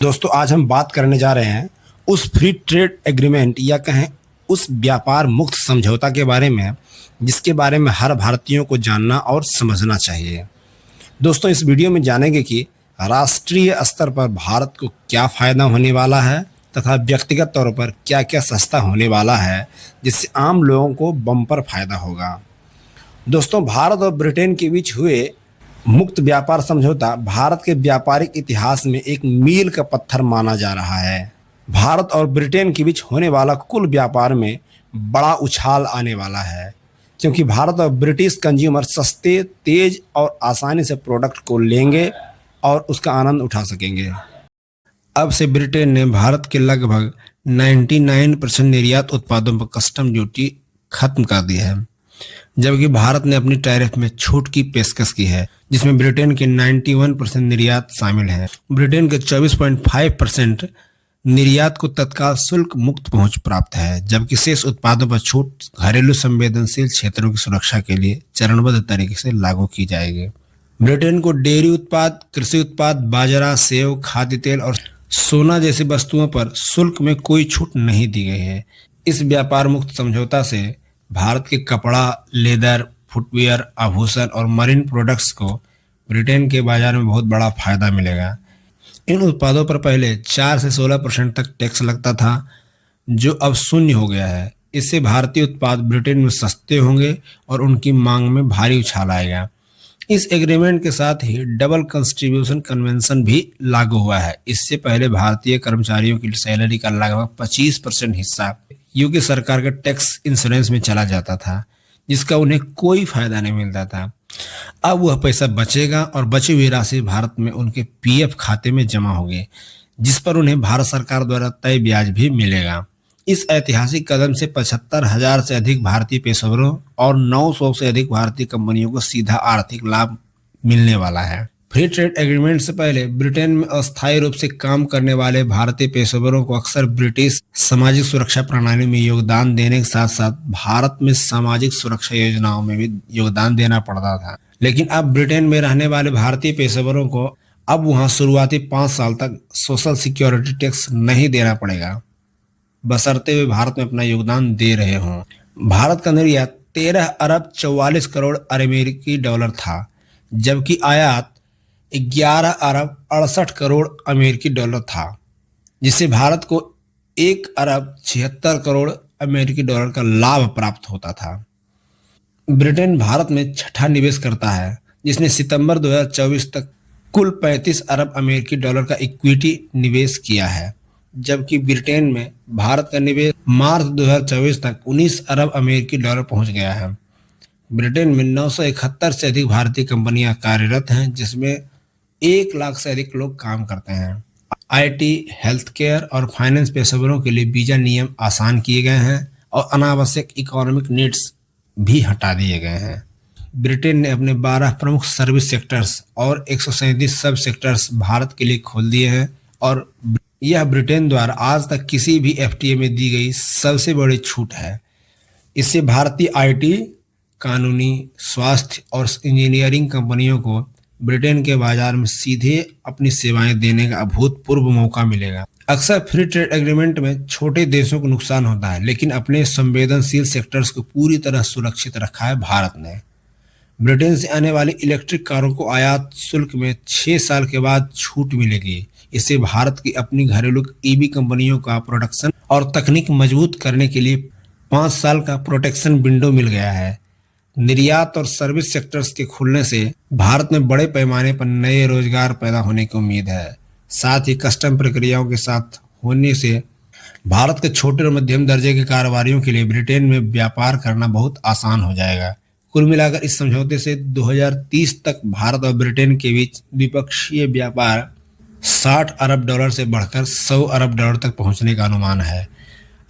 दोस्तों आज हम बात करने जा रहे हैं उस फ्री ट्रेड एग्रीमेंट या कहें उस व्यापार मुक्त समझौता के बारे में जिसके बारे में हर भारतीयों को जानना और समझना चाहिए। दोस्तों इस वीडियो में जानेंगे कि राष्ट्रीय स्तर पर भारत को क्या फ़ायदा होने वाला है तथा व्यक्तिगत तौर पर क्या क्या सस्ता होने वाला है जिससे आम लोगों को बम्पर फायदा होगा। दोस्तों भारत और ब्रिटेन के बीच हुए मुक्त व्यापार समझौता भारत के व्यापारिक इतिहास में एक मील का पत्थर माना जा रहा है। भारत और ब्रिटेन के बीच होने वाला कुल व्यापार में बड़ा उछाल आने वाला है क्योंकि भारत और ब्रिटिश कंज्यूमर सस्ते, तेज और आसानी से प्रोडक्ट को लेंगे और उसका आनंद उठा सकेंगे। अब से ब्रिटेन ने भारत के लगभग 99% निर्यात उत्पादों पर कस्टम ड्यूटी खत्म कर दी है, जबकि भारत ने अपनी टैरिफ में छूट की पेशकश की है जिसमें ब्रिटेन के 91% निर्यात शामिल है। ब्रिटेन के 24.5% निर्यात को तत्काल शुल्क मुक्त पहुंच प्राप्त है, जबकि शेष उत्पादों पर छूट घरेलू संवेदनशील क्षेत्रों की सुरक्षा के लिए चरणबद्ध तरीके से लागू की जाएगी। ब्रिटेन को डेयरी उत्पाद, कृषि उत्पाद, बाजरा, सेव, खाद्य तेल और सोना जैसी वस्तुओं पर शुल्क में कोई छूट नहीं दी गई है। इस व्यापार मुक्त समझौता से भारत के कपड़ा, लेदर, फुटवियर, आभूषण और मरीन प्रोडक्ट्स को ब्रिटेन के बाजार में बहुत बड़ा फायदा मिलेगा। इन उत्पादों पर पहले 4 से 16% तक टैक्स लगता था, जो अब शून्य हो गया है। इससे भारतीय उत्पाद ब्रिटेन में सस्ते होंगे और उनकी मांग में भारी उछाल आएगा। इस एग्रीमेंट के साथ ही डबल कंट्रीब्यूशन कन्वेंशन भी लागू हुआ है। इससे पहले भारतीय कर्मचारियों की सैलरी का लगभग 25% हिस्सा यूके सरकार के टैक्स इंश्योरेंस में चला जाता था, जिसका उन्हें कोई फायदा नहीं मिलता था। अब वह पैसा बचेगा और बची हुई राशि भारत में उनके पीएफ खाते में जमा होगी, जिस पर उन्हें भारत सरकार द्वारा तय ब्याज भी मिलेगा। इस ऐतिहासिक कदम से 75,000 से अधिक भारतीय पेशेवरों और 900 से अधिक भारतीय कंपनियों को सीधा आर्थिक लाभ मिलने वाला है। फ्री ट्रेड एग्रीमेंट से पहले ब्रिटेन में अस्थायी रूप से काम करने वाले भारतीय पेशेवरों को अक्सर ब्रिटिश सामाजिक सुरक्षा प्रणाली में योगदान देने के साथ साथ भारत में सामाजिक सुरक्षा योजनाओं में भी योगदान देना पड़ता था। लेकिन अब ब्रिटेन में रहने वाले भारतीय पेशेवरों को अब वहां शुरुआती 5 साल तक सोशल सिक्योरिटी टैक्स नहीं देना पड़ेगा, बशर्ते वे भारत में अपना योगदान दे रहे हों। भारत का निर्यात 13 अरब 44 करोड़ अमेरिकी डॉलर था, जबकि आयात 11 अरब 68 करोड़ अमेरिकी डॉलर था, जिससे भारत को 1 अरब 76 करोड़ अमेरिकी डॉलर का लाभ प्राप्त होता था। ब्रिटेन भारत में छठा निवेश करता है, जिसने सितंबर 2024 तक कुल 35 अरब अमेरिकी डॉलर का इक्विटी निवेश किया है, जबकि ब्रिटेन में भारत का निवेश मार्च 2024 तक 19 अरब अमेरिकी डॉलर पहुंच गया है। ब्रिटेन में 971 से अधिक भारतीय कंपनियां कार्यरत हैं, जिसमें 1 लाख से अधिक लोग काम करते हैं। आईटी, हेल्थ केयर और फाइनेंस पेशेवरों के लिए वीजा नियम आसान किए गए हैं और अनावश्यक इकोनॉमिक नीड्स भी हटा दिए गए हैं। ब्रिटेन ने अपने 12 प्रमुख सर्विस सेक्टर्स और 137 सब सेक्टर्स भारत के लिए खोल दिए हैं और यह ब्रिटेन द्वारा आज तक किसी भी एफटीए में दी गई सबसे बड़ी छूट है। इससे भारतीय आईटी, कानूनी, स्वास्थ्य और इंजीनियरिंग कंपनियों को ब्रिटेन के बाजार में सीधे अपनी सेवाएं देने का अभूतपूर्व मौका मिलेगा। अक्सर फ्री ट्रेड एग्रीमेंट में छोटे देशों को नुकसान होता है, लेकिन अपने संवेदनशील सेक्टर्स को पूरी तरह सुरक्षित रखा है भारत ने। ब्रिटेन से आने वाली इलेक्ट्रिक कारों को आयात शुल्क में 6 साल के बाद छूट मिलेगी। इससे भारत की अपनी घरेलू ईवी कंपनियों का प्रोडक्शन और तकनीक मजबूत करने के लिए 5 साल का प्रोटेक्शन विंडो मिल गया है। निर्यात और सर्विस सेक्टर्स के खुलने से भारत में बड़े पैमाने पर नए रोजगार पैदा होने की उम्मीद है। साथ ही कस्टम प्रक्रियाओं के साथ होने से भारत के छोटे और मध्यम दर्जे के कारोबारियों के लिए ब्रिटेन में व्यापार करना बहुत आसान हो जाएगा। कुल मिलाकर इस समझौते से 2030 तक भारत और ब्रिटेन के बीच द्विपक्षीय व्यापार 60 अरब डॉलर से बढ़कर 100 अरब डॉलर तक पहुंचने का अनुमान है।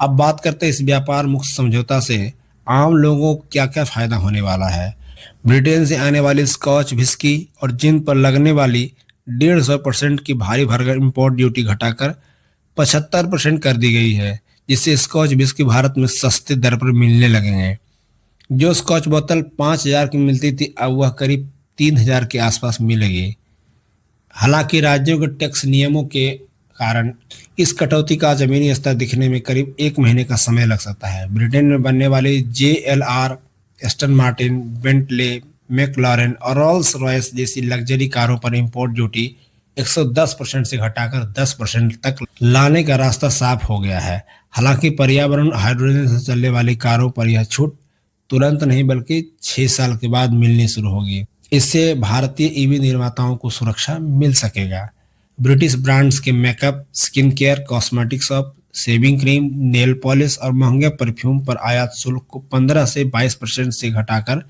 अब बात करते हैं इस व्यापार मुक्त समझौता से आम लोगों को क्या क्या फायदा होने वाला है। ब्रिटेन से आने वाली स्कॉच विस्की और जिन पर लगने वाली 150% की भारी भरकम इंपोर्ट ड्यूटी घटाकर 75% कर दी गई है, जिससे स्कॉच विस्की भारत में सस्ते दर पर मिलने लगेंगे। जो स्कॉच बोतल 5,000 की मिलती थी, अब वह करीब 3,000 के आसपास मिलेगी। हालांकि राज्यों के टैक्स नियमों के कारण इस कटौती का जमीनी स्तर दिखने में करीब 1 महीने का समय लग सकता है। ब्रिटेन में बनने वाली JLR, Aston Martin, Bentley, McLaren और रोल्स रॉयस जैसी लग्जरी कारों पर इंपोर्ट ड्यूटी 110% से घटाकर 10% तक लाने का रास्ता साफ हो गया है। हालांकि पर्यावरण हाइड्रोजन से चलने वाली कारों पर यह छूट तुरंत नहीं बल्कि 6 साल के बाद मिलनी शुरू होगी। इससे भारतीय ईवी निर्माताओं को सुरक्षा मिल सकेगा। ब्रिटिश ब्रांड्स के makeup, skin care, cosmetics of shaving cream, nail polish और महंगे परफ्यूम पर आयात शुल्क को 15 से 22% से घटाकर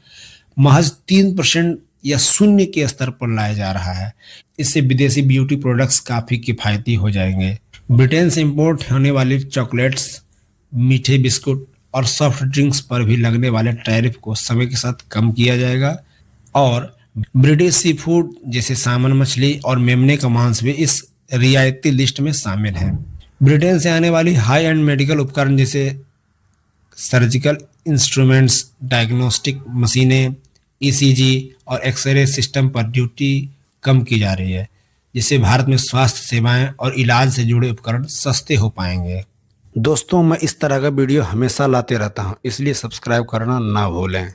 महज 3% या शून्य के स्तर पर लाया जा रहा है। इससे विदेशी ब्यूटी प्रोडक्ट्स काफी किफायती हो जाएंगे। ब्रिटेन से इंपोर्ट होने वाली चॉकलेट्स, मीठे बिस्कुट और सॉफ्ट ड्रिंक्स पर भी लगने वाले टैरिफ को समय के साथ कम किया जाएगा और ब्रिटिश सी फूड जैसे सामन मछली और मेमने का मांस भी इस रियायती लिस्ट में शामिल है। ब्रिटेन से आने वाली हाई एंड मेडिकल उपकरण जैसे सर्जिकल इंस्ट्रूमेंट्स, डायग्नोस्टिक मशीनें, ECG और एक्सरे सिस्टम पर ड्यूटी कम की जा रही है, जिससे भारत में स्वास्थ्य सेवाएं और इलाज से जुड़े उपकरण सस्ते हो पाएंगे। दोस्तों, मैं इस तरह का वीडियो हमेशा लाते रहता हूं, इसलिए सब्सक्राइब करना ना भूलें।